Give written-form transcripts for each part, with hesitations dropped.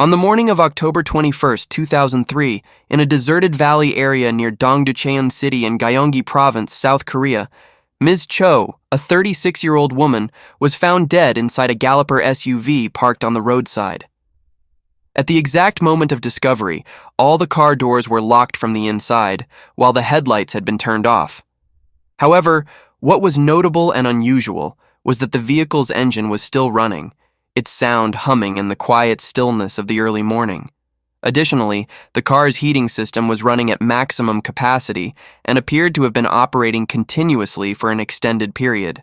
On the morning of October 21st, 2003, in a deserted valley area near Dongducheon City in Gyeonggi Province, South Korea, Ms. Cho, a 36-year-old woman, was found dead inside a Galloper SUV parked on the roadside. At the exact moment of discovery, all the car doors were locked from the inside, while the headlights had been turned off. However, what was notable and unusual was that the vehicle's engine was still running, its sound humming in the quiet stillness of the early morning. Additionally, the car's heating system was running at maximum capacity and appeared to have been operating continuously for an extended period.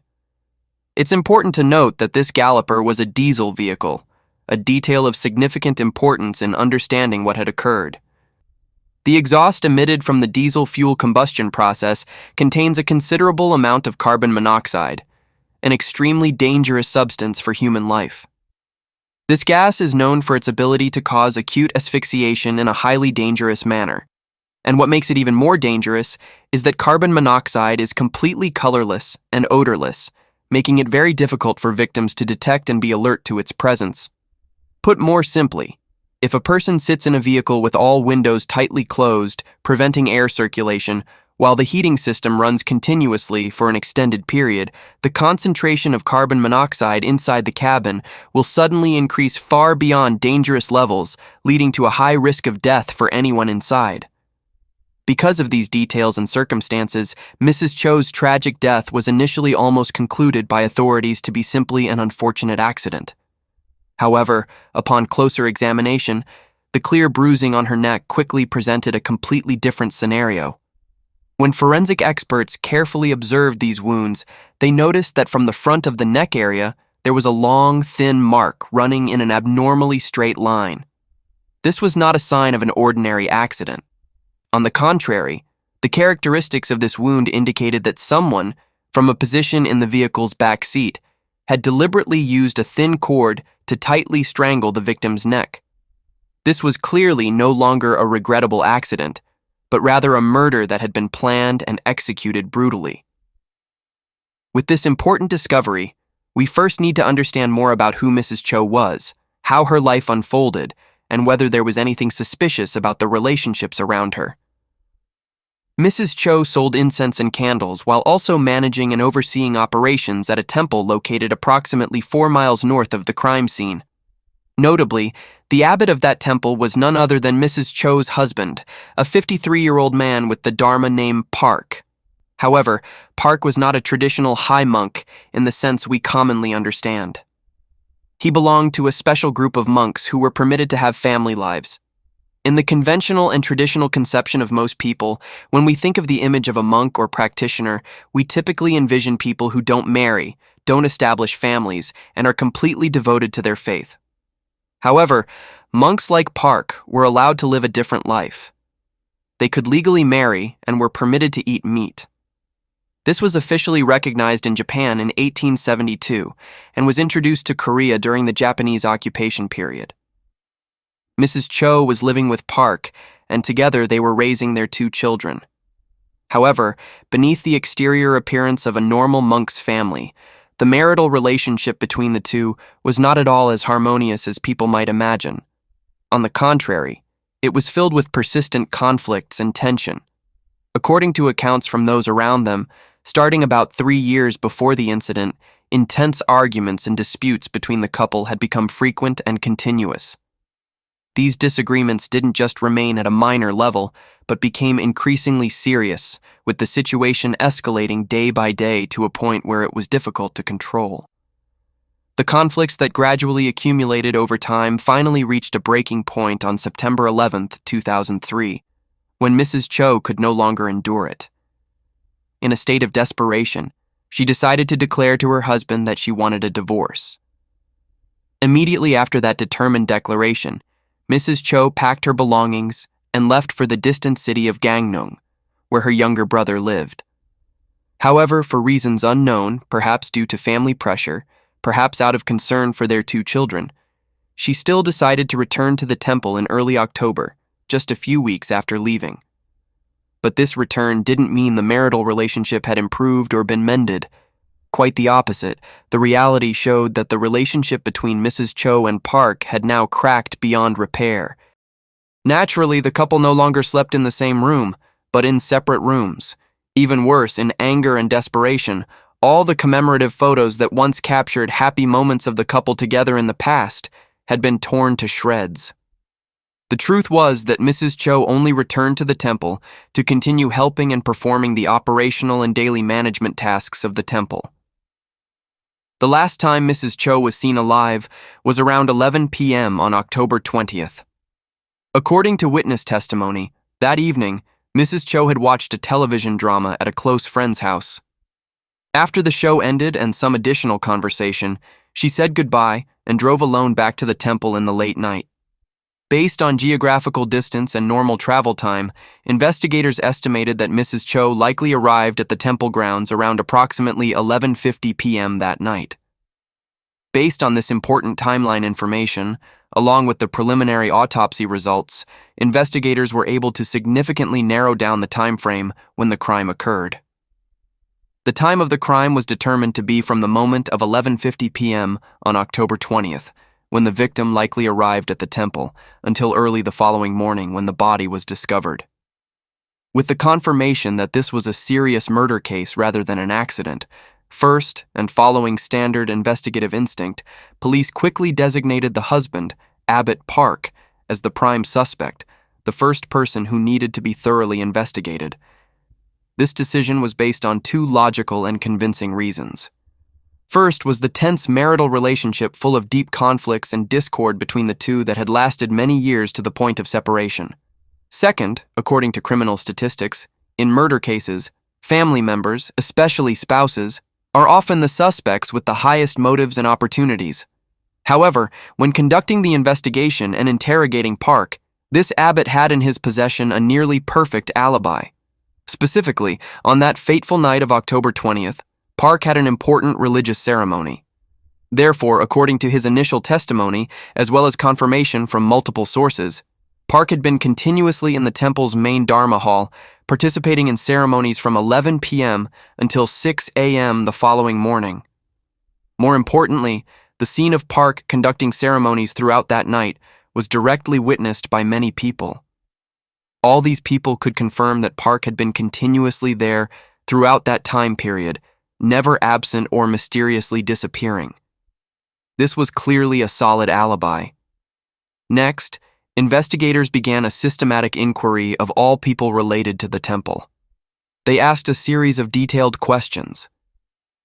It's important to note that this Galloper was a diesel vehicle, a detail of significant importance in understanding what had occurred. The exhaust emitted from the diesel fuel combustion process contains a considerable amount of carbon monoxide, an extremely dangerous substance for human life. This gas is known for its ability to cause acute asphyxiation in a highly dangerous manner. And what makes it even more dangerous is that carbon monoxide is completely colorless and odorless, making it very difficult for victims to detect and be alert to its presence. Put more simply, if a person sits in a vehicle with all windows tightly closed, preventing air circulation, while the heating system runs continuously for an extended period, the concentration of carbon monoxide inside the cabin will suddenly increase far beyond dangerous levels, leading to a high risk of death for anyone inside. Because of these details and circumstances, Mrs. Cho's tragic death was initially almost concluded by authorities to be simply an unfortunate accident. However, upon closer examination, the clear bruising on her neck quickly presented a completely different scenario. When forensic experts carefully observed these wounds, they noticed that from the front of the neck area, there was a long, thin mark running in an abnormally straight line. This was not a sign of an ordinary accident. On the contrary, the characteristics of this wound indicated that someone, from a position in the vehicle's back seat, had deliberately used a thin cord to tightly strangle the victim's neck. This was clearly no longer a regrettable accident, but rather a murder that had been planned and executed brutally. With this important discovery, we first need to understand more about who Mrs. Cho was, how her life unfolded, and whether there was anything suspicious about the relationships around her. Mrs. Cho sold incense and candles while also managing and overseeing operations at a temple located approximately 4 miles north of the crime scene. Notably, the abbot of that temple was none other than Mrs. Cho's husband, a 53-year-old man with the Dharma name Park. However, Park was not a traditional high monk in the sense we commonly understand. He belonged to a special group of monks who were permitted to have family lives. In the conventional and traditional conception of most people, when we think of the image of a monk or practitioner, we typically envision people who don't marry, don't establish families, and are completely devoted to their faith. However, monks like Park were allowed to live a different life. They could legally marry and were permitted to eat meat. This was officially recognized in Japan in 1872 and was introduced to Korea during the Japanese occupation period. Mrs. Cho was living with Park, and together they were raising their 2 children. However, beneath the exterior appearance of a normal monk's family, the marital relationship between the two was not at all as harmonious as people might imagine. On the contrary, it was filled with persistent conflicts and tension. According to accounts from those around them, starting about 3 years before the incident, intense arguments and disputes between the couple had become frequent and continuous. These disagreements didn't just remain at a minor level, but became increasingly serious, with the situation escalating day by day to a point where it was difficult to control. The conflicts that gradually accumulated over time finally reached a breaking point on September 11, 2003, when Mrs. Cho could no longer endure it. In a state of desperation, she decided to declare to her husband that she wanted a divorce. Immediately after that determined declaration, Mrs. Cho packed her belongings and left for the distant city of Gangneung, where her younger brother lived. However, for reasons unknown, perhaps due to family pressure, perhaps out of concern for their 2 children, she still decided to return to the temple in early October, just a few weeks after leaving. But this return didn't mean the marital relationship had improved or been mended. Quite the opposite. The reality showed that the relationship between Mrs. Cho and Park had now cracked beyond repair. Naturally, the couple no longer slept in the same room, but in separate rooms. Even worse, in anger and desperation, all the commemorative photos that once captured happy moments of the couple together in the past had been torn to shreds. The truth was that Mrs. Cho only returned to the temple to continue helping and performing the operational and daily management tasks of the temple. The last time Mrs. Cho was seen alive was around 11 p.m. on October 20th. According to witness testimony, that evening, Mrs. Cho had watched a television drama at a close friend's house. After the show ended and some additional conversation, she said goodbye and drove alone back to the temple in the late night. Based on geographical distance and normal travel time, investigators estimated that Mrs. Cho likely arrived at the temple grounds around approximately 11:50 p.m. that night. Based on this important timeline information, along with the preliminary autopsy results, investigators were able to significantly narrow down the time frame when the crime occurred. The time of the crime was determined to be from the moment of 11:50 p.m. on October 20th, when the victim likely arrived at the temple, until early the following morning when the body was discovered. With the confirmation that this was a serious murder case rather than an accident, first, and following standard investigative instinct, police quickly designated the husband, Abbot Park, as the prime suspect, the first person who needed to be thoroughly investigated. This decision was based on two logical and convincing reasons. First was the tense marital relationship full of deep conflicts and discord between the two that had lasted many years to the point of separation. Second, according to criminal statistics, in murder cases, family members, especially spouses, are often the suspects with the highest motives and opportunities. However, when conducting the investigation and interrogating Park, this Abbot had in his possession a nearly perfect alibi. Specifically, on that fateful night of October 20th, Park had an important religious ceremony. Therefore, according to his initial testimony, as well as confirmation from multiple sources, Park had been continuously in the temple's main Dharma hall, participating in ceremonies from 11 p.m. until 6 a.m. the following morning. More importantly, the scene of Park conducting ceremonies throughout that night was directly witnessed by many people. All these people could confirm that Park had been continuously there throughout that time period, never absent or mysteriously disappearing. This was clearly a solid alibi. Next, investigators began a systematic inquiry of all people related to the temple. They asked a series of detailed questions.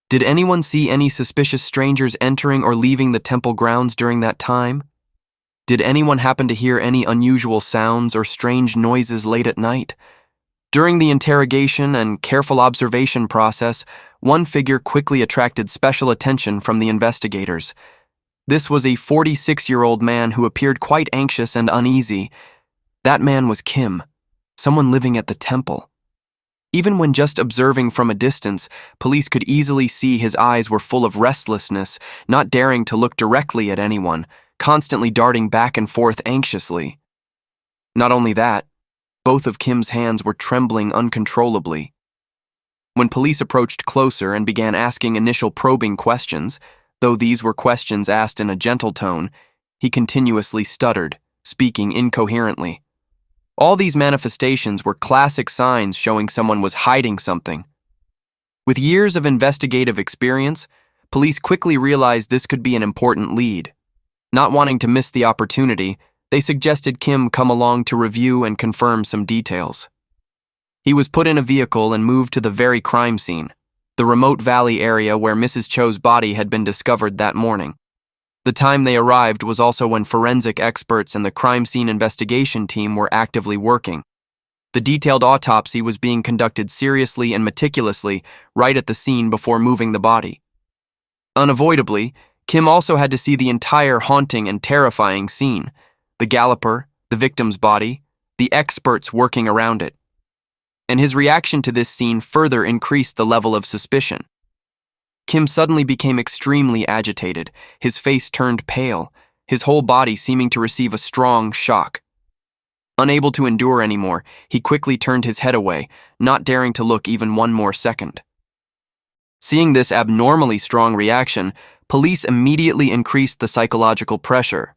Did anyone see any suspicious strangers entering or leaving the temple grounds during that time? Did anyone happen to hear any unusual sounds or strange noises late at night? During the interrogation and careful observation process, one figure quickly attracted special attention from the investigators. This was a 46-year-old man who appeared quite anxious and uneasy. That man was Kim, someone living at the temple. Even when just observing from a distance, police could easily see his eyes were full of restlessness, not daring to look directly at anyone, constantly darting back and forth anxiously. Not only that, both of Kim's hands were trembling uncontrollably. When police approached closer and began asking initial probing questions, though these were questions asked in a gentle tone, he continuously stuttered, speaking incoherently. All these manifestations were classic signs showing someone was hiding something. With years of investigative experience, police quickly realized this could be an important lead. Not wanting to miss the opportunity, they suggested Kim come along to review and confirm some details. He was put in a vehicle and moved to the very crime scene, the remote valley area where Mrs. Cho's body had been discovered that morning. The time they arrived was also when forensic experts and the crime scene investigation team were actively working. The detailed autopsy was being conducted seriously and meticulously right at the scene before moving the body. Unavoidably, Kim also had to see the entire haunting and terrifying scene, the galloper, the victim's body, the experts working around it. And his reaction to this scene further increased the level of suspicion. Kim suddenly became extremely agitated, his face turned pale, his whole body seeming to receive a strong shock. Unable to endure anymore, he quickly turned his head away, not daring to look even one more second. Seeing this abnormally strong reaction, police immediately increased the psychological pressure.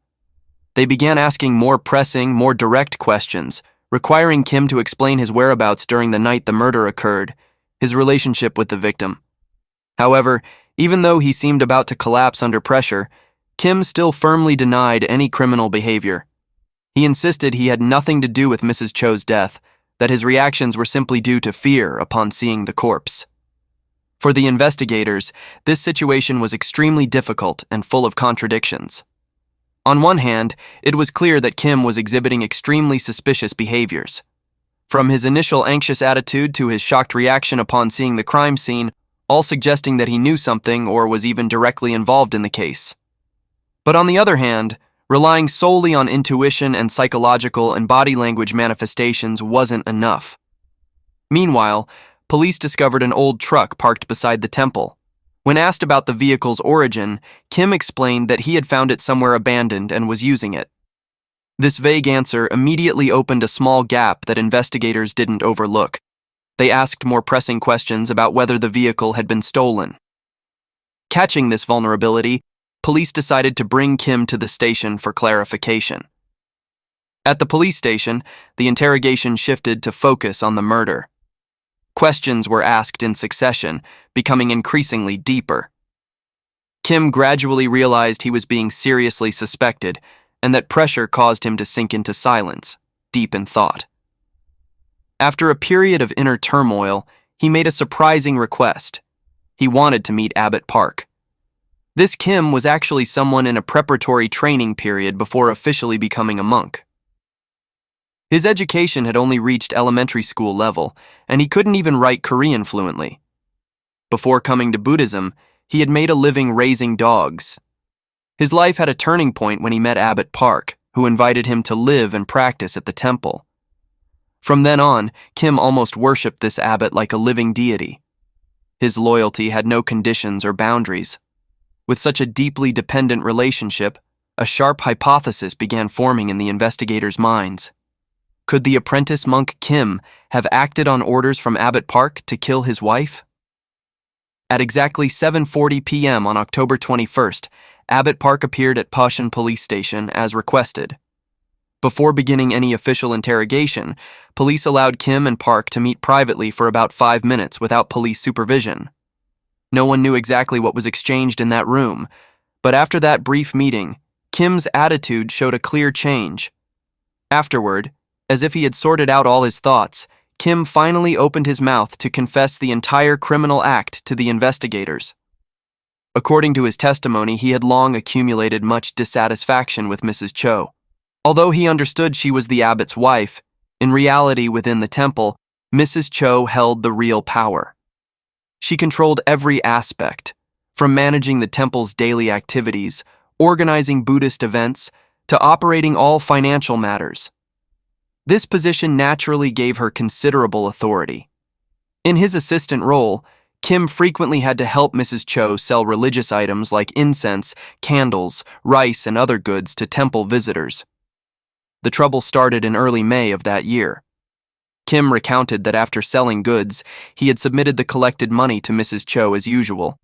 They began asking more pressing, more direct questions, requiring Kim to explain his whereabouts during the night the murder occurred, his relationship with the victim. However, even though he seemed about to collapse under pressure, Kim still firmly denied any criminal behavior. He insisted he had nothing to do with Mrs. Cho's death, that his reactions were simply due to fear upon seeing the corpse. For the investigators, this situation was extremely difficult and full of contradictions. On one hand, it was clear that Kim was exhibiting extremely suspicious behaviors. From his initial anxious attitude to his shocked reaction upon seeing the crime scene, all suggesting that he knew something or was even directly involved in the case. But on the other hand, relying solely on intuition and psychological and body language manifestations wasn't enough. Meanwhile, police discovered an old truck parked beside the temple. When asked about the vehicle's origin, Kim explained that he had found it somewhere abandoned and was using it. This vague answer immediately opened a small gap that investigators didn't overlook. They asked more pressing questions about whether the vehicle had been stolen. Catching this vulnerability, police decided to bring Kim to the station for clarification. At the police station, the interrogation shifted to focus on the murder. Questions were asked in succession, becoming increasingly deeper. Kim gradually realized he was being seriously suspected, and that pressure caused him to sink into silence, deep in thought. After a period of inner turmoil, he made a surprising request. He wanted to meet Abbot Park. This Kim was actually someone in a preparatory training period before officially becoming a monk. His education had only reached elementary school level, and he couldn't even write Korean fluently. Before coming to Buddhism, he had made a living raising dogs. His life had a turning point when he met Abbot Park, who invited him to live and practice at the temple. From then on, Kim almost worshipped this abbot like a living deity. His loyalty had no conditions or boundaries. With such a deeply dependent relationship, a sharp hypothesis began forming in the investigators' minds. Could the apprentice monk Kim have acted on orders from Abbot Park to kill his wife? At exactly 7:40 p.m. on October 21st, Abbot Park appeared at Pashan police station as requested. Before beginning any official interrogation, police allowed Kim and Park to meet privately for about 5 minutes without police supervision. No one knew exactly what was exchanged in that room, but after that brief meeting, Kim's attitude showed a clear change. Afterward, as if he had sorted out all his thoughts, Kim finally opened his mouth to confess the entire criminal act to the investigators. According to his testimony, he had long accumulated much dissatisfaction with Mrs. Cho. Although he understood she was the abbot's wife, in reality within the temple, Mrs. Cho held the real power. She controlled every aspect, from managing the temple's daily activities, organizing Buddhist events, to operating all financial matters. This position naturally gave her considerable authority. In his assistant role, Kim frequently had to help Mrs. Cho sell religious items like incense, candles, rice, and other goods to temple visitors. The trouble started in early May of that year. Kim recounted that after selling goods, he had submitted the collected money to Mrs. Cho as usual.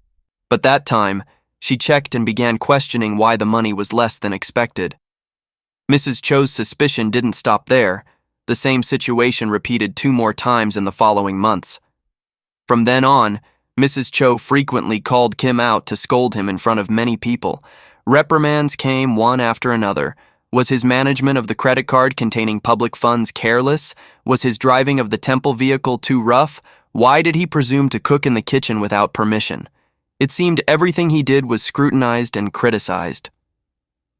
But that time, she checked and began questioning why the money was less than expected. Mrs. Cho's suspicion didn't stop there. The same situation repeated 2 more times in the following months. From then on, Mrs. Cho frequently called Kim out to scold him in front of many people. Reprimands came one after another. Was his management of the credit card containing public funds careless? Was his driving of the temple vehicle too rough? Why did he presume to cook in the kitchen without permission? It seemed everything he did was scrutinized and criticized.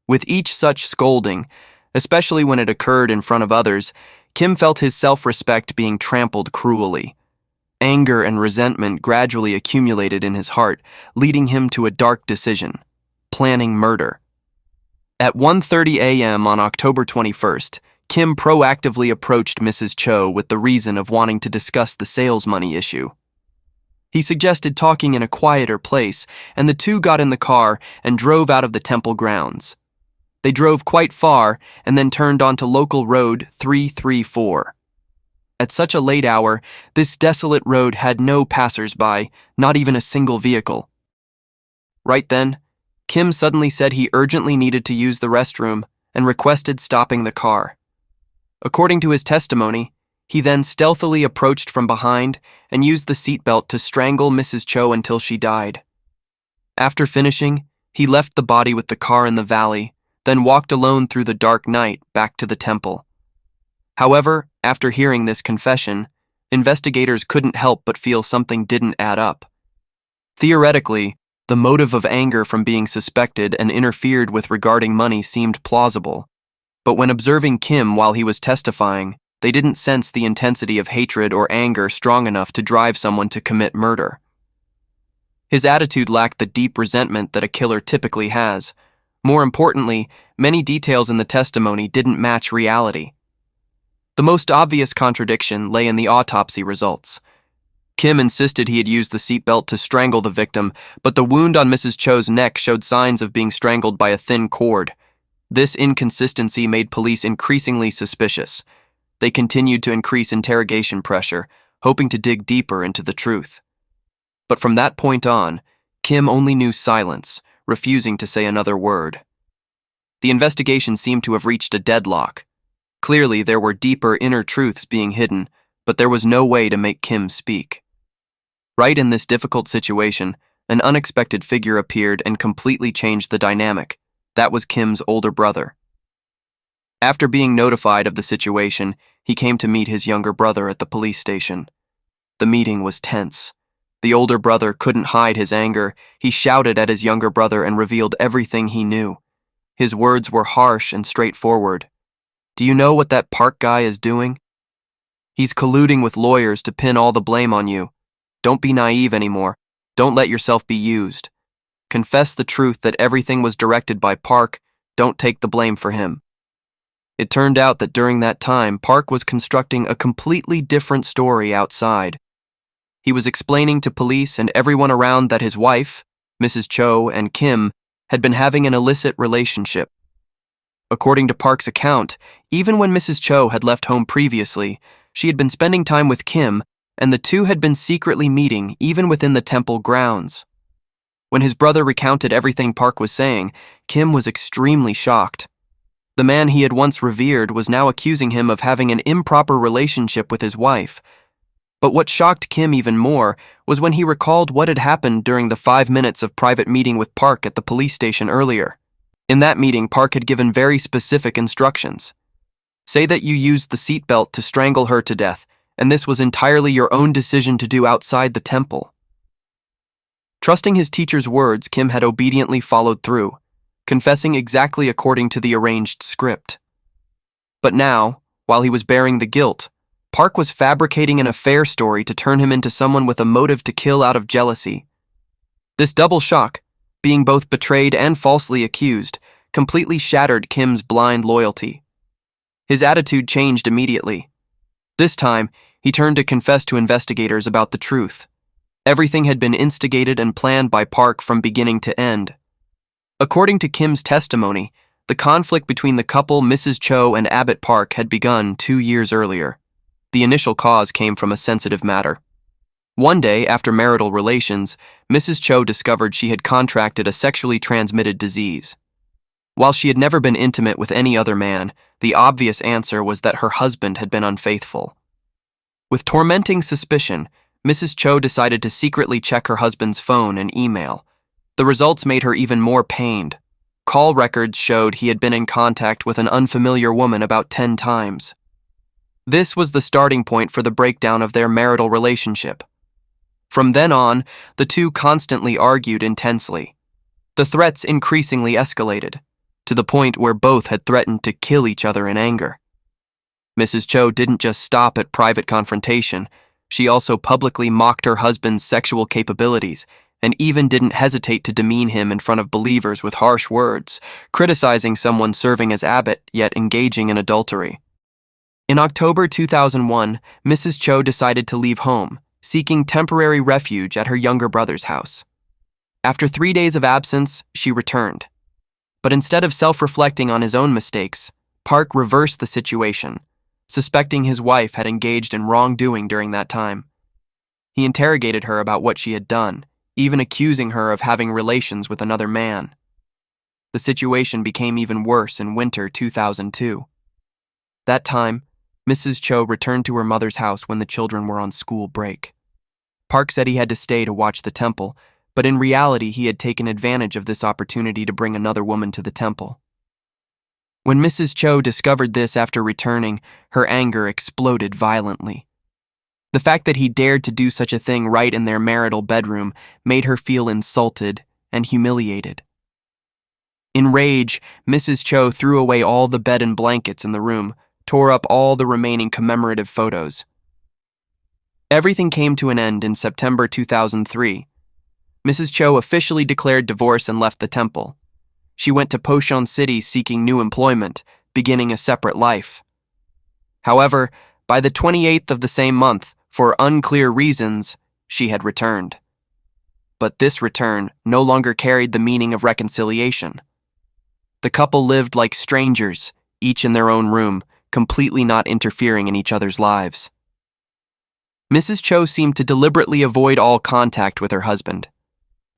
With each such scolding, especially when it occurred in front of others, Kim felt his self-respect being trampled cruelly. Anger and resentment gradually accumulated in his heart, leading him to a dark decision: planning murder. At 1:30 a.m. on October 21st, Kim proactively approached Mrs. Cho with the reason of wanting to discuss the sales money issue. He suggested talking in a quieter place, and the two got in the car and drove out of the temple grounds. They drove quite far and then turned onto local road 334. At such a late hour, this desolate road had no passers-by, not even a single vehicle. Right then, Kim suddenly said he urgently needed to use the restroom and requested stopping the car. According to his testimony, he then stealthily approached from behind and used the seatbelt to strangle Mrs. Cho until she died. After finishing, he left the body with the car in the valley, then walked alone through the dark night back to the temple. However, after hearing this confession, investigators couldn't help but feel something didn't add up. Theoretically, the motive of anger from being suspected and interfered with regarding money seemed plausible, but when observing Kim while he was testifying, they didn't sense the intensity of hatred or anger strong enough to drive someone to commit murder. His attitude lacked the deep resentment that a killer typically has. More importantly, many details in the testimony didn't match reality. The most obvious contradiction lay in the autopsy results. Kim insisted he had used the seatbelt to strangle the victim, but the wound on Mrs. Cho's neck showed signs of being strangled by a thin cord. This inconsistency made police increasingly suspicious. They continued to increase interrogation pressure, hoping to dig deeper into the truth. But from that point on, Kim only knew silence, refusing to say another word. The investigation seemed to have reached a deadlock. Clearly, there were deeper inner truths being hidden, but there was no way to make Kim speak. Right in this difficult situation, an unexpected figure appeared and completely changed the dynamic. That was Kim's older brother. After being notified of the situation, he came to meet his younger brother at the police station. The meeting was tense. The older brother couldn't hide his anger. He shouted at his younger brother and revealed everything he knew. His words were harsh and straightforward. "Do you know what that Park guy is doing? He's colluding with lawyers to pin all the blame on you. Don't be naive anymore. Don't let yourself be used. Confess the truth that everything was directed by Park. Don't take the blame for him." It turned out that during that time, Park was constructing a completely different story outside. He was explaining to police and everyone around that his wife, Mrs. Cho, and Kim had been having an illicit relationship. According to Park's account, even when Mrs. Cho had left home previously, she had been spending time with Kim, and the two had been secretly meeting even within the temple grounds. When his brother recounted everything Park was saying, Kim was extremely shocked. The man he had once revered was now accusing him of having an improper relationship with his wife. But what shocked Kim even more was when he recalled what had happened during the 5 minutes of private meeting with Park at the police station earlier. In that meeting, Park had given very specific instructions. Say that you used the seatbelt to strangle her to death, and this was entirely your own decision to do outside the temple. Trusting his teacher's words, Kim had obediently followed through, confessing exactly according to the arranged script. But now, while he was bearing the guilt, Park was fabricating an affair story to turn him into someone with a motive to kill out of jealousy. This double shock, being both betrayed and falsely accused, completely shattered Kim's blind loyalty. His attitude changed immediately. This time, he turned to confess to investigators about the truth. Everything had been instigated and planned by Park from beginning to end. According to Kim's testimony, the conflict between the couple, Mrs. Cho and Abbot Park, had begun 2 years earlier. The initial cause came from a sensitive matter. One day, after marital relations, Mrs. Cho discovered she had contracted a sexually transmitted disease. While she had never been intimate with any other man, the obvious answer was that her husband had been unfaithful. With tormenting suspicion, Mrs. Cho decided to secretly check her husband's phone and email. The results made her even more pained. Call records showed he had been in contact with an unfamiliar woman about 10 times. This was the starting point for the breakdown of their marital relationship. From then on, the two constantly argued intensely. The threats increasingly escalated, to the point where both had threatened to kill each other in anger. Mrs. Cho didn't just stop at private confrontation, she also publicly mocked her husband's sexual capabilities and even didn't hesitate to demean him in front of believers with harsh words, criticizing someone serving as abbot yet engaging in adultery. In October 2001, Mrs. Cho decided to leave home, seeking temporary refuge at her younger brother's house. After 3 days of absence, she returned. But instead of self-reflecting on his own mistakes, Park reversed the situation. suspecting his wife had engaged in wrongdoing during that time. He interrogated her about what she had done, even accusing her of having relations with another man. The situation became even worse in winter 2002. That time, Mrs. Cho returned to her mother's house when the children were on school break. Park said he had to stay to watch the temple, but in reality he had taken advantage of this opportunity to bring another woman to the temple. When Mrs. Cho discovered this after returning, her anger exploded violently. The fact that he dared to do such a thing right in their marital bedroom made her feel insulted and humiliated. In rage, Mrs. Cho threw away all the bed and blankets in the room, tore up all the remaining commemorative photos. Everything came to an end in September 2003. Mrs. Cho officially declared divorce and left the temple. She went to Pocheon City seeking new employment, beginning a separate life. However, by the 28th of the same month, for unclear reasons, she had returned. But this return no longer carried the meaning of reconciliation. The couple lived like strangers, each in their own room, completely not interfering in each other's lives. Mrs. Cho seemed to deliberately avoid all contact with her husband.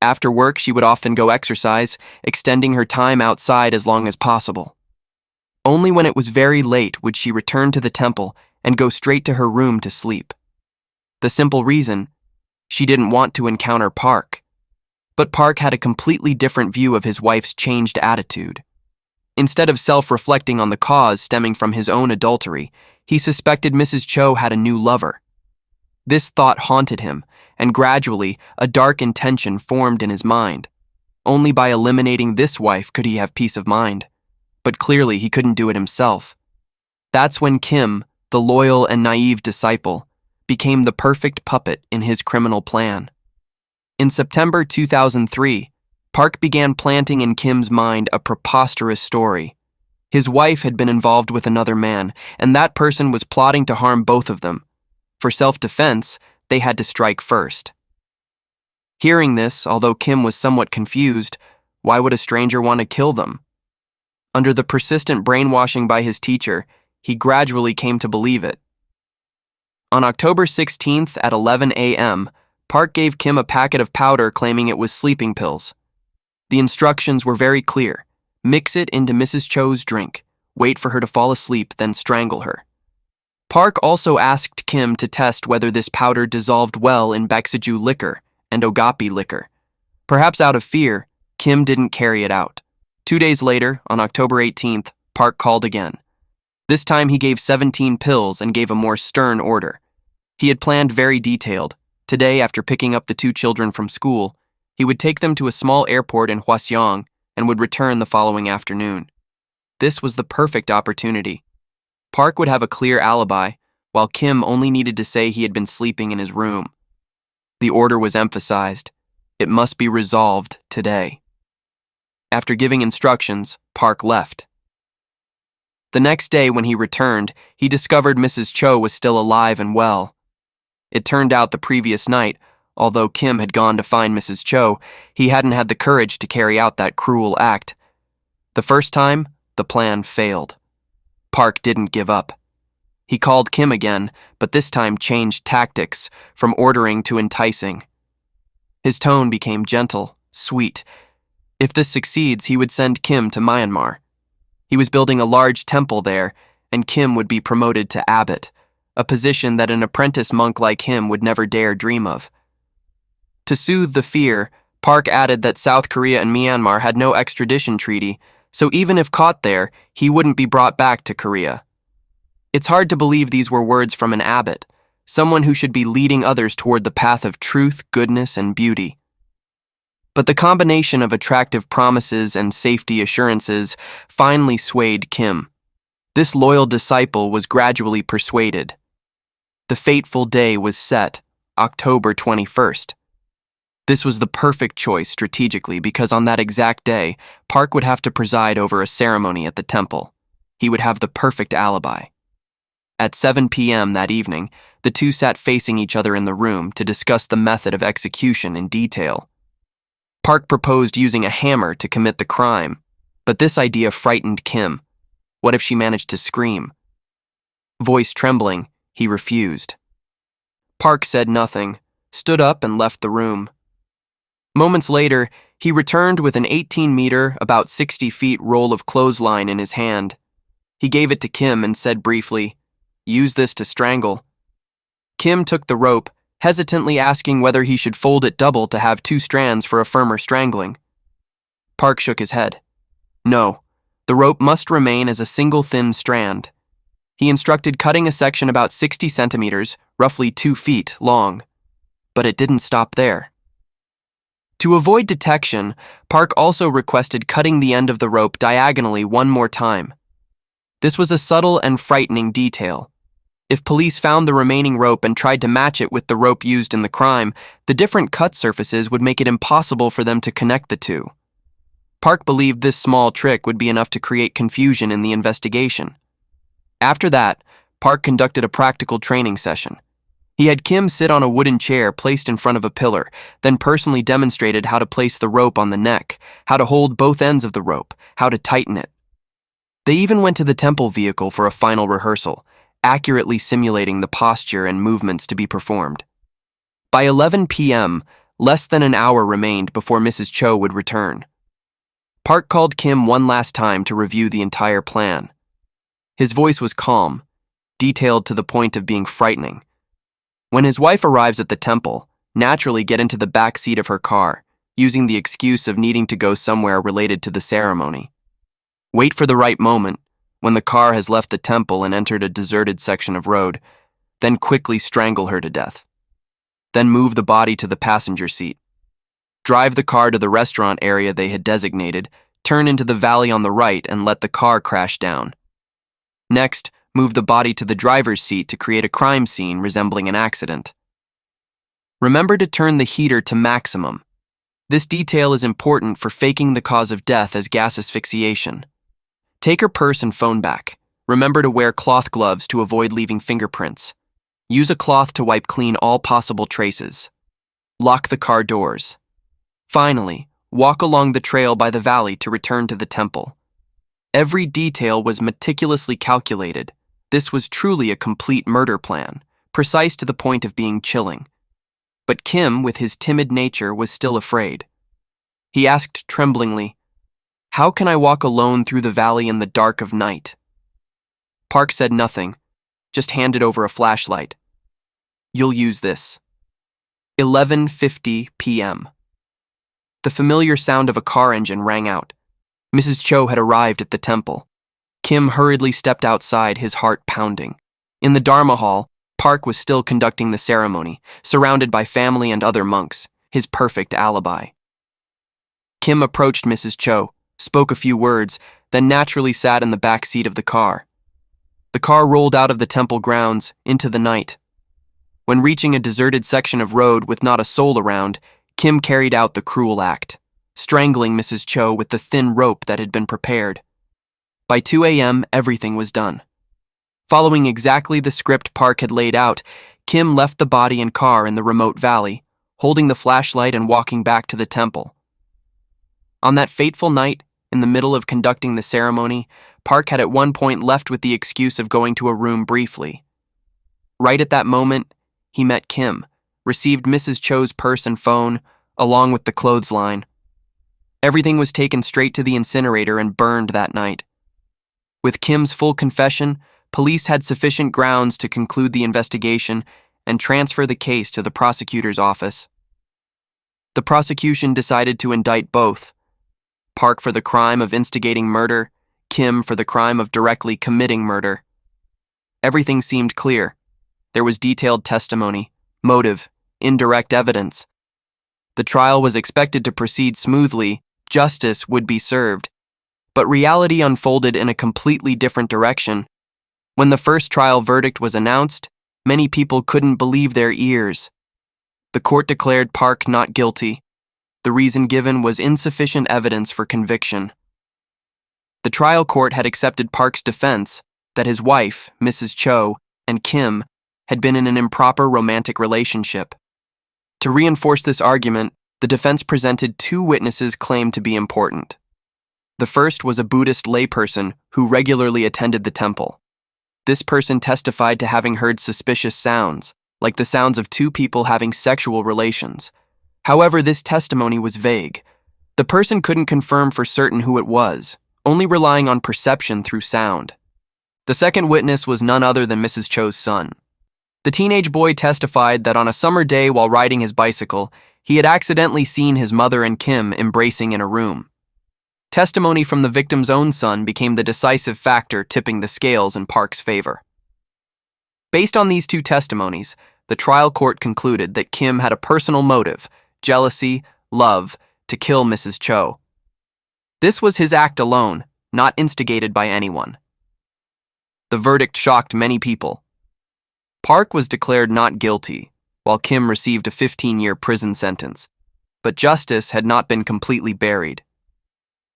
After work, she would often go exercise, extending her time outside as long as possible. Only when it was very late would she return to the temple and go straight to her room to sleep. The simple reason, she didn't want to encounter Park. But Park had a completely different view of his wife's changed attitude. Instead of self-reflecting on the cause stemming from his own adultery, he suspected Mrs. Cho had a new lover. This thought haunted him, and gradually, a dark intention formed in his mind. Only by eliminating this wife could he have peace of mind. But clearly, he couldn't do it himself. That's when Kim, the loyal and naive disciple, became the perfect puppet in his criminal plan. In September 2003, Park began planting in Kim's mind a preposterous story. His wife had been involved with another man, and that person was plotting to harm both of them. For self-defense, they had to strike first. Hearing this, although Kim was somewhat confused, why would a stranger want to kill them? Under the persistent brainwashing by his teacher, he gradually came to believe it. On October 16th at 11 a.m., Park gave Kim a packet of powder claiming it was sleeping pills. The instructions were very clear. Mix it into Mrs. Cho's drink, wait for her to fall asleep, then strangle her. Park also asked Kim to test whether this powder dissolved well in Baeksuju liquor and Ogapi liquor. Perhaps out of fear, Kim didn't carry it out. 2 days later, on October 18th, Park called again. This time he gave 17 pills and gave a more stern order. He had planned very detailed. Today, after picking up the 2 children from school, he would take them to a small airport in Hwaseong and would return the following afternoon. This was the perfect opportunity. Park would have a clear alibi, while Kim only needed to say he had been sleeping in his room. The order was emphasized. It must be resolved today. After giving instructions, Park left. The next day when he returned, he discovered Mrs. Cho was still alive and well. It turned out the previous night, although Kim had gone to find Mrs. Cho, he hadn't had the courage to carry out that cruel act. The first time, the plan failed. Park didn't give up. He called Kim again, but this time changed tactics, from ordering to enticing. His tone became gentle, sweet. If this succeeds, he would send Kim to Myanmar. He was building a large temple there, and Kim would be promoted to Abbot, a position that an apprentice monk like him would never dare dream of. To soothe the fear, Park added that South Korea and Myanmar had no extradition treaty, so even if caught there, he wouldn't be brought back to Korea. It's hard to believe these were words from an abbot, someone who should be leading others toward the path of truth, goodness, and beauty. But the combination of attractive promises and safety assurances finally swayed Kim. This loyal disciple was gradually persuaded. The fateful day was set, October 21st. This was the perfect choice strategically because on that exact day, Park would have to preside over a ceremony at the temple. He would have the perfect alibi. At 7 p.m. that evening, the two sat facing each other in the room to discuss the method of execution in detail. Park proposed using a hammer to commit the crime, but this idea frightened Kim. What if she managed to scream? Voice trembling, he refused. Park said nothing, stood up and left the room. Moments later, he returned with an 18-meter, about 60 feet roll of clothesline in his hand. He gave it to Kim and said briefly, "Use this to strangle." Kim took the rope, hesitantly asking whether he should fold it double to have 2 strands for a firmer strangling. Park shook his head. No, the rope must remain as a single thin strand. He instructed cutting a section about 60 centimeters, roughly 2 feet, long. But it didn't stop there. To avoid detection, Park also requested cutting the end of the rope diagonally one more time. This was a subtle and frightening detail. If police found the remaining rope and tried to match it with the rope used in the crime, the different cut surfaces would make it impossible for them to connect the two. Park believed this small trick would be enough to create confusion in the investigation. After that, Park conducted a practical training session. He had Kim sit on a wooden chair placed in front of a pillar, then personally demonstrated how to place the rope on the neck, how to hold both ends of the rope, how to tighten it. They even went to the temple vehicle for a final rehearsal, accurately simulating the posture and movements to be performed. By 11 p.m., less than an hour remained before Mrs. Cho would return. Park called Kim one last time to review the entire plan. His voice was calm, detailed to the point of being frightening. When his wife arrives at the temple, naturally get into the back seat of her car, using the excuse of needing to go somewhere related to the ceremony. Wait for the right moment, when the car has left the temple and entered a deserted section of road, then quickly strangle her to death. Then move the body to the passenger seat. Drive the car to the restaurant area they had designated, turn into the valley on the right and let the car crash down. Next, move the body to the driver's seat to create a crime scene resembling an accident. Remember to turn the heater to maximum. This detail is important for faking the cause of death as gas asphyxiation. Take her purse and phone back. Remember to wear cloth gloves to avoid leaving fingerprints. Use a cloth to wipe clean all possible traces. Lock the car doors. Finally, walk along the trail by the valley to return to the temple. Every detail was meticulously calculated. This was truly a complete murder plan, precise to the point of being chilling. But Kim, with his timid nature, was still afraid. He asked tremblingly, "How can I walk alone through the valley in the dark of night?" Park said nothing, just handed over a flashlight. "You'll use this." 11:50 p.m. The familiar sound of a car engine rang out. Mrs. Cho had arrived at the temple. Kim hurriedly stepped outside, his heart pounding. In the Dharma hall, Park was still conducting the ceremony, surrounded by family and other monks, his perfect alibi. Kim approached Mrs. Cho, spoke a few words, then naturally sat in the back seat of the car. The car rolled out of the temple grounds, into the night. When reaching a deserted section of road with not a soul around, Kim carried out the cruel act, strangling Mrs. Cho with the thin rope that had been prepared. By 2 a.m., everything was done. Following exactly the script Park had laid out, Kim left the body and car in the remote valley, holding the flashlight and walking back to the temple. On that fateful night, in the middle of conducting the ceremony, Park had at one point left with the excuse of going to a room briefly. Right at that moment, he met Kim, received Mrs. Cho's purse and phone, along with the clothesline. Everything was taken straight to the incinerator and burned that night. With Kim's full confession, police had sufficient grounds to conclude the investigation and transfer the case to the prosecutor's office. The prosecution decided to indict both, Park for the crime of instigating murder, Kim for the crime of directly committing murder. Everything seemed clear. There was detailed testimony, motive, indirect evidence. The trial was expected to proceed smoothly, justice would be served. But reality unfolded in a completely different direction. When the first trial verdict was announced, many people couldn't believe their ears. The court declared Park not guilty. The reason given was insufficient evidence for conviction. The trial court had accepted Park's defense that his wife, Mrs. Cho, and Kim had been in an improper romantic relationship. To reinforce this argument, the defense presented 2 witnesses claimed to be important. The first was a Buddhist layperson who regularly attended the temple. This person testified to having heard suspicious sounds, like the sounds of two people having sexual relations. However, this testimony was vague. The person couldn't confirm for certain who it was, only relying on perception through sound. The second witness was none other than Mrs. Cho's son. The teenage boy testified that on a summer day while riding his bicycle, he had accidentally seen his mother and Kim embracing in a room. Testimony from the victim's own son became the decisive factor tipping the scales in Park's favor. Based on these two testimonies, the trial court concluded that Kim had a personal motive, jealousy, love, to kill Mrs. Cho. This was his act alone, not instigated by anyone. The verdict shocked many people. Park was declared not guilty, while Kim received a 15-year prison sentence, but justice had not been completely buried.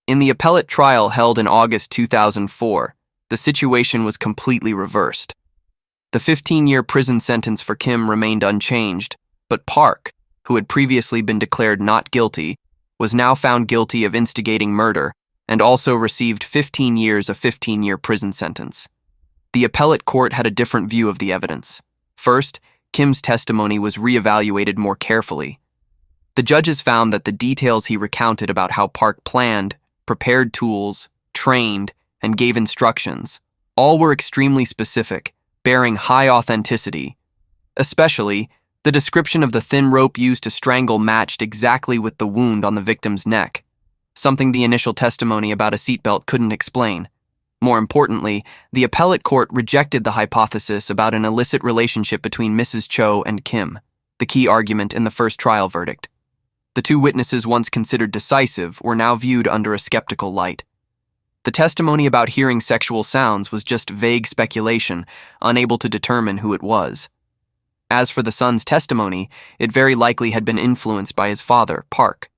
In the appellate trial held in August 2004, the situation was completely reversed. The 15-year prison sentence for Kim remained unchanged, but Park, who had previously been declared not guilty, was now found guilty of instigating murder and also received 15 years a 15-year prison sentence. The appellate court had a different view of the evidence. First, Kim's testimony was reevaluated more carefully. The judges found that the details he recounted about how Park planned, prepared tools, trained, and gave instructions, all were extremely specific, bearing high authenticity. Especially, the description of the thin rope used to strangle matched exactly with the wound on the victim's neck, something the initial testimony about a seatbelt couldn't explain. More importantly, the appellate court rejected the hypothesis about an illicit relationship between Mrs. Cho and Kim, the key argument in the first trial verdict. The two witnesses once considered decisive were now viewed under a skeptical light. The testimony about hearing sexual sounds was just vague speculation, unable to determine who it was. As for the son's testimony, it very likely had been influenced by his father, Park.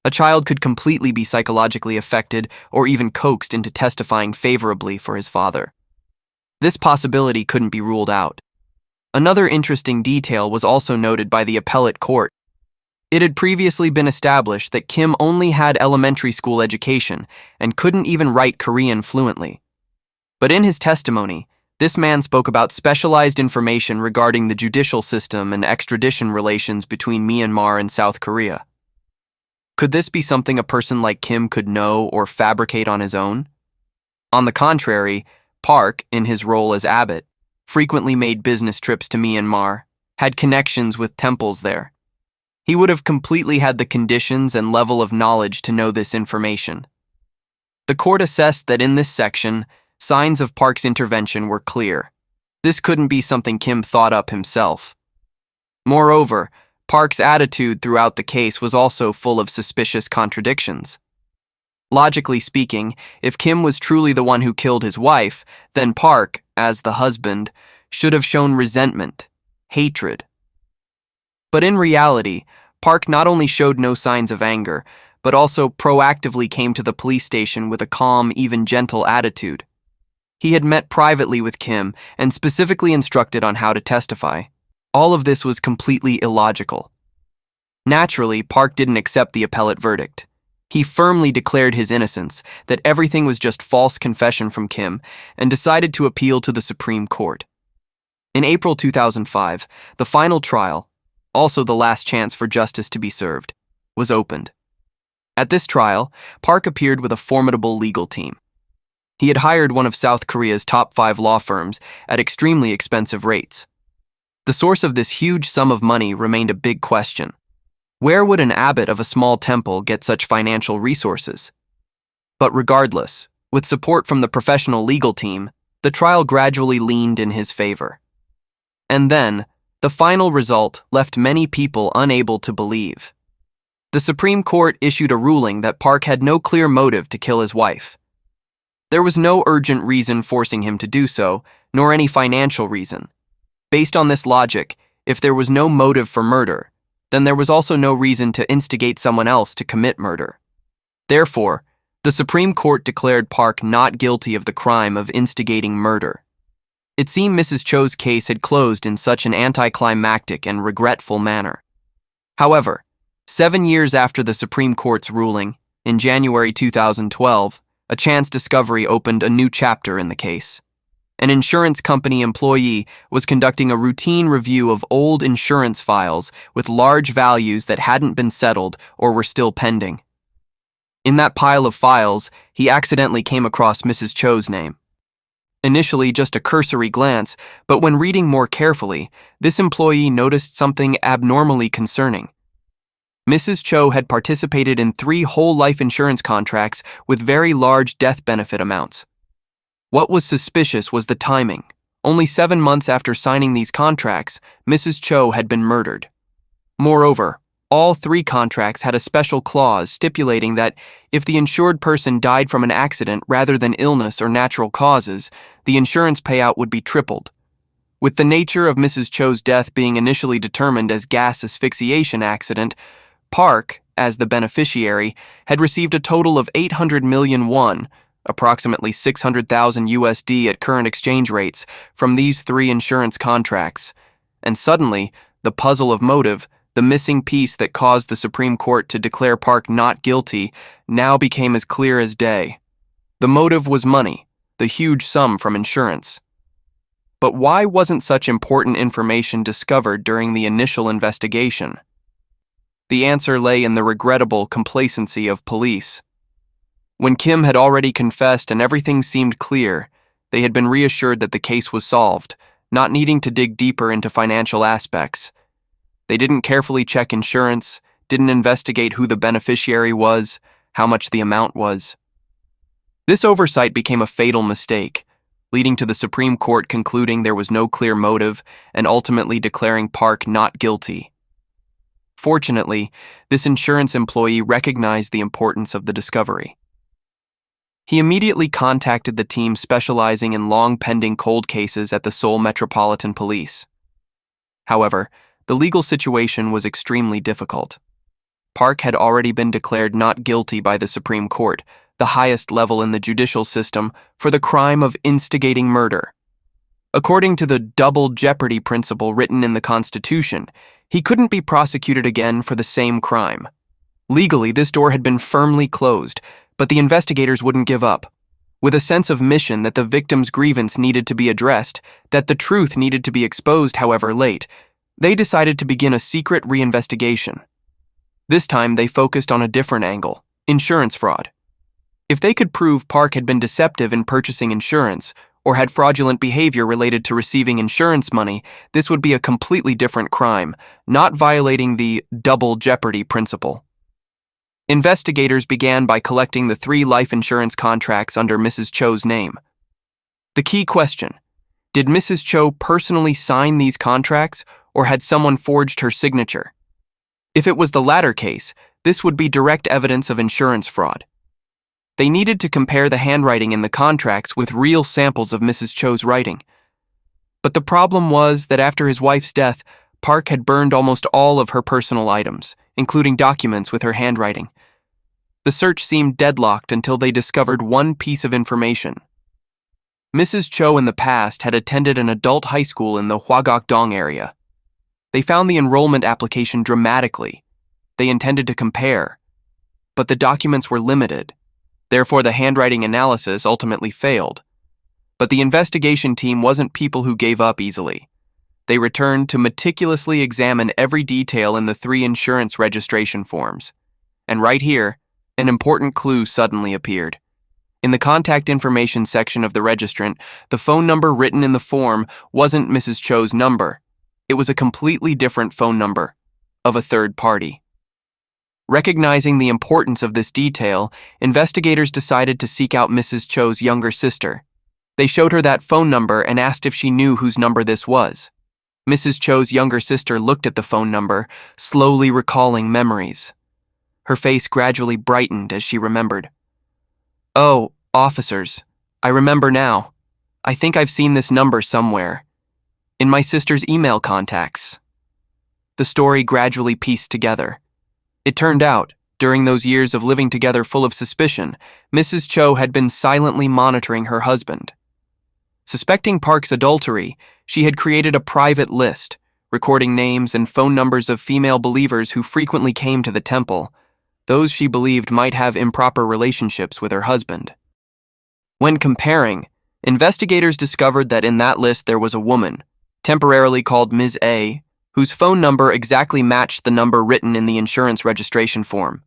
A child could completely be psychologically affected or even coaxed into testifying favorably for his father. This possibility couldn't be ruled out. Another interesting detail was also noted by the appellate court. It had previously been established that Kim only had elementary school education and couldn't even write Korean fluently. But in his testimony, this man spoke about specialized information regarding the judicial system and extradition relations between Myanmar and South Korea. Could this be something a person like Kim could know or fabricate on his own? On the contrary, Park, in his role as Abbot, frequently made business trips to Myanmar, had connections with temples there. He would have completely had the conditions and level of knowledge to know this information. The court assessed that in this section, signs of Park's intervention were clear. This couldn't be something Kim thought up himself. Moreover, Park's attitude throughout the case was also full of suspicious contradictions. Logically speaking, if Kim was truly the one who killed his wife, then Park, as the husband, should have shown resentment, hatred. But in reality, Park not only showed no signs of anger, but also proactively came to the police station with a calm, even gentle attitude. He had met privately with Kim and specifically instructed on how to testify. All of this was completely illogical. Naturally, Park didn't accept the appellate verdict. He firmly declared his innocence, that everything was just false confession from Kim, and decided to appeal to the Supreme Court. In April 2005, the final trial, also the last chance for justice to be served, was opened. At this trial, Park appeared with a formidable legal team. He had hired one of South Korea's top 5 law firms at extremely expensive rates. The source of this huge sum of money remained a big question. Where would an abbot of a small temple get such financial resources? But regardless, with support from the professional legal team, the trial gradually leaned in his favor. And then, the final result left many people unable to believe. The Supreme Court issued a ruling that Park had no clear motive to kill his wife. There was no urgent reason forcing him to do so, nor any financial reason. Based on this logic, if there was no motive for murder, then there was also no reason to instigate someone else to commit murder. Therefore, the Supreme Court declared Park not guilty of the crime of instigating murder. It seemed Mrs. Cho's case had closed in such an anticlimactic and regretful manner. However, 7 years after the Supreme Court's ruling, in January 2012, a chance discovery opened a new chapter in the case. an insurance company employee was conducting a routine review of old insurance files with large values that hadn't been settled or were still pending. In that pile of files, he accidentally came across Mrs. Cho's name. Initially just a cursory glance, but when reading more carefully, this employee noticed something abnormally concerning. Mrs. Cho had participated in 3 whole life insurance contracts with very large death benefit amounts. What was suspicious was the timing. Only 7 months after signing these contracts, Mrs. Cho had been murdered. Moreover, all 3 contracts had a special clause stipulating that if the insured person died from an accident rather than illness or natural causes, the insurance payout would be tripled. With the nature of Mrs. Cho's death being initially determined as gas asphyxiation accident, Park, as the beneficiary, had received a total of 800 million won, approximately 600,000 USD at current exchange rates, from these 3 insurance contracts. And suddenly, the puzzle of motive, the missing piece that caused the Supreme Court to declare Park not guilty, now became as clear as day. The motive was money, the huge sum from insurance. But why wasn't such important information discovered during the initial investigation? The answer lay in the regrettable complacency of police. When Kim had already confessed and everything seemed clear, they had been reassured that the case was solved, not needing to dig deeper into financial aspects. They didn't carefully check insurance, didn't investigate who the beneficiary was, how much the amount was. This oversight became a fatal mistake, leading to the Supreme Court concluding there was no clear motive and ultimately declaring Park not guilty. Fortunately, this insurance employee recognized the importance of the discovery. He immediately contacted the team specializing in long-pending cold cases at the Seoul Metropolitan Police. However, the legal situation was extremely difficult. Park had already been declared not guilty by the Supreme Court, the highest level in the judicial system, for the crime of instigating murder. According to the double jeopardy principle written in the Constitution, he couldn't be prosecuted again for the same crime. Legally, this door had been firmly closed, but the investigators wouldn't give up. With a sense of mission that the victim's grievance needed to be addressed, that the truth needed to be exposed however late, they decided to begin a secret reinvestigation. This time, they focused on a different angle: insurance fraud. If they could prove Park had been deceptive in purchasing insurance, or had fraudulent behavior related to receiving insurance money, this would be a completely different crime, not violating the double jeopardy principle. Investigators began by collecting the 3 life insurance contracts under Mrs. Cho's name. The key question: did Mrs. Cho personally sign these contracts, or had someone forged her signature? If it was the latter case, this would be direct evidence of insurance fraud. They needed to compare the handwriting in the contracts with real samples of Mrs. Cho's writing. But the problem was that after his wife's death, Park had burned almost all of her personal items, including documents with her handwriting. The search seemed deadlocked until they discovered one piece of information. Mrs. Cho in the past had attended an adult high school in the Hwagok-dong area. They found the enrollment application dramatically. They intended to compare, but the documents were limited. Therefore, the handwriting analysis ultimately failed. But the investigation team wasn't people who gave up easily. They returned to meticulously examine every detail in the 3 insurance registration forms. And right here, an important clue suddenly appeared. In the contact information section of the registrant, the phone number written in the form wasn't Mrs. Cho's number. It was a completely different phone number, of a third party. Recognizing the importance of this detail, investigators decided to seek out Mrs. Cho's younger sister. They showed her that phone number and asked if she knew whose number this was. Mrs. Cho's younger sister looked at the phone number, slowly recalling memories. Her face gradually brightened as she remembered. "Oh, officers, I remember now. I think I've seen this number somewhere. In my sister's email contacts." The story gradually pieced together. It turned out, during those years of living together full of suspicion, Mrs. Cho had been silently monitoring her husband. Suspecting Park's adultery, she had created a private list, recording names and phone numbers of female believers who frequently came to the temple, those she believed might have improper relationships with her husband. When comparing, investigators discovered that in that list there was a woman, temporarily called Ms. A, whose phone number exactly matched the number written in the insurance registration form.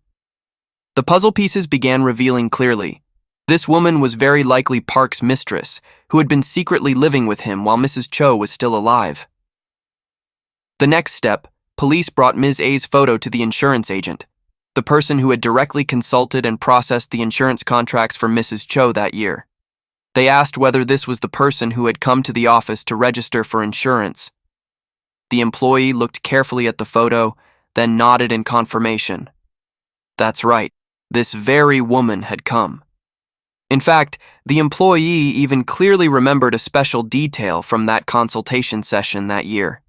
The puzzle pieces began revealing clearly. This woman was very likely Park's mistress, who had been secretly living with him while Mrs. Cho was still alive. The next step, police brought Ms. A's photo to the insurance agent, the person who had directly consulted and processed the insurance contracts for Mrs. Cho that year. They asked whether this was the person who had come to the office to register for insurance. The employee looked carefully at the photo, then nodded in confirmation. That's right, this very woman had come. In fact, the employee even clearly remembered a special detail from that consultation session that year.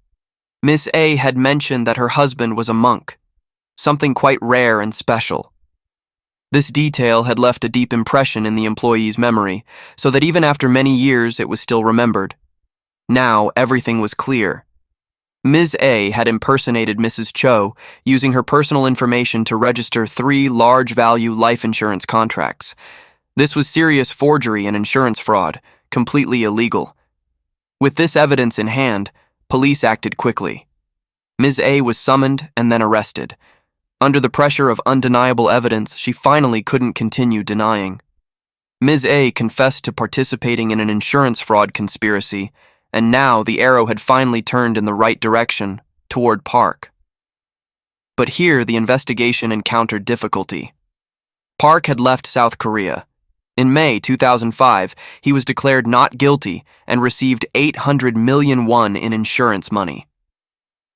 Miss A had mentioned that her husband was a monk, something quite rare and special. This detail had left a deep impression in the employee's memory, so that even after many years it was still remembered. Now everything was clear. Ms. A had impersonated Mrs. Cho using her personal information to register 3 large-value life insurance contracts. This was serious forgery and insurance fraud, completely illegal. With this evidence in hand, police acted quickly. Ms. A was summoned and then arrested. Under the pressure of undeniable evidence, she finally couldn't continue denying. Ms. A confessed to participating in an insurance fraud conspiracy, and now the arrow had finally turned in the right direction, toward Park. But here the investigation encountered difficulty. Park had left South Korea. In May 2005, he was declared not guilty and received 800 million won in insurance money.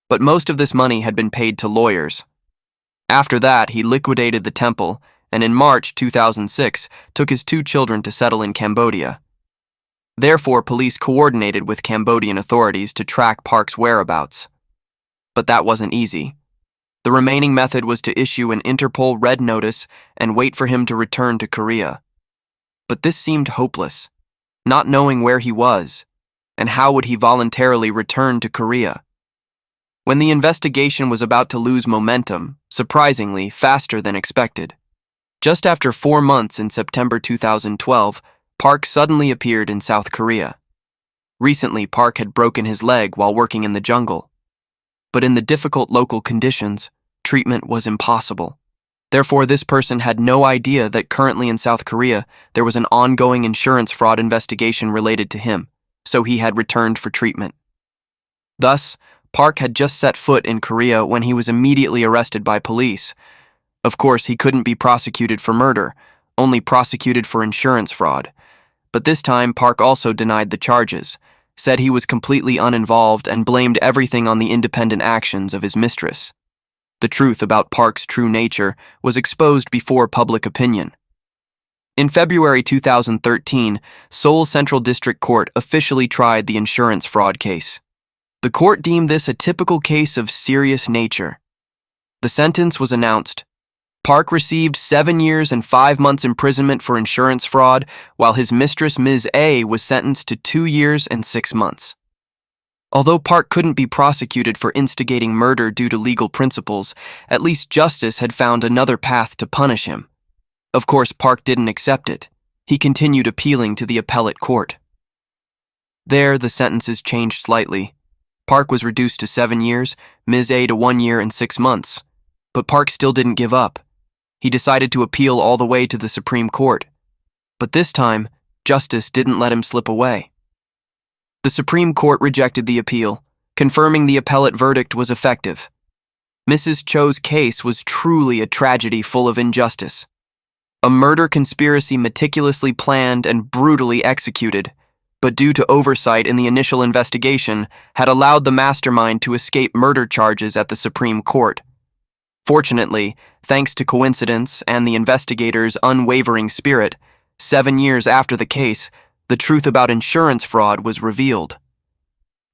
But most of this money had been paid to lawyers. After that, he liquidated the temple, and in March 2006, took his 2 children to settle in Cambodia. Therefore, police coordinated with Cambodian authorities to track Park's whereabouts. But that wasn't easy. The remaining method was to issue an Interpol red notice and wait for him to return to Korea. But this seemed hopeless, not knowing where he was, and how would he voluntarily return to Korea. When the investigation was about to lose momentum, surprisingly faster than expected, just after 4 months in September 2012, Park suddenly appeared in South Korea. Recently, Park had broken his leg while working in the jungle. But in the difficult local conditions, treatment was impossible. Therefore, this person had no idea that currently in South Korea, there was an ongoing insurance fraud investigation related to him, so he had returned for treatment. Thus, Park had just set foot in Korea when he was immediately arrested by police. Of course, he couldn't be prosecuted for murder, only prosecuted for insurance fraud. But this time, Park also denied the charges, said he was completely uninvolved and blamed everything on the independent actions of his mistress. The truth about Park's true nature was exposed before public opinion. In February 2013, Seoul Central District Court officially tried the insurance fraud case. The court deemed this a typical case of serious nature. The sentence was announced. Park received 7 years and 5 months imprisonment for insurance fraud, while his mistress, Ms. A, was sentenced to 2 years and 6 months. Although Park couldn't be prosecuted for instigating murder due to legal principles, at least justice had found another path to punish him. Of course, Park didn't accept it. He continued appealing to the appellate court. There, the sentences changed slightly. Park was reduced to 7 years, Ms. A to 1 year and 6 months. But Park still didn't give up. He decided to appeal all the way to the Supreme Court. But this time, justice didn't let him slip away. The Supreme Court rejected the appeal, confirming the appellate verdict was effective. Mrs. Cho's case was truly a tragedy full of injustice. A murder conspiracy meticulously planned and brutally executed, but due to oversight in the initial investigation, had allowed the mastermind to escape murder charges at the Supreme Court. Fortunately, thanks to coincidence and the investigators' unwavering spirit, 7 years after the case, the truth about insurance fraud was revealed.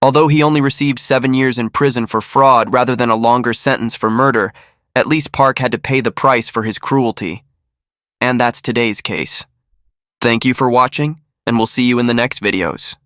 Although he only received 7 years in prison for fraud rather than a longer sentence for murder, at least Park had to pay the price for his cruelty. And that's today's case. Thank you for watching, and we'll see you in the next videos.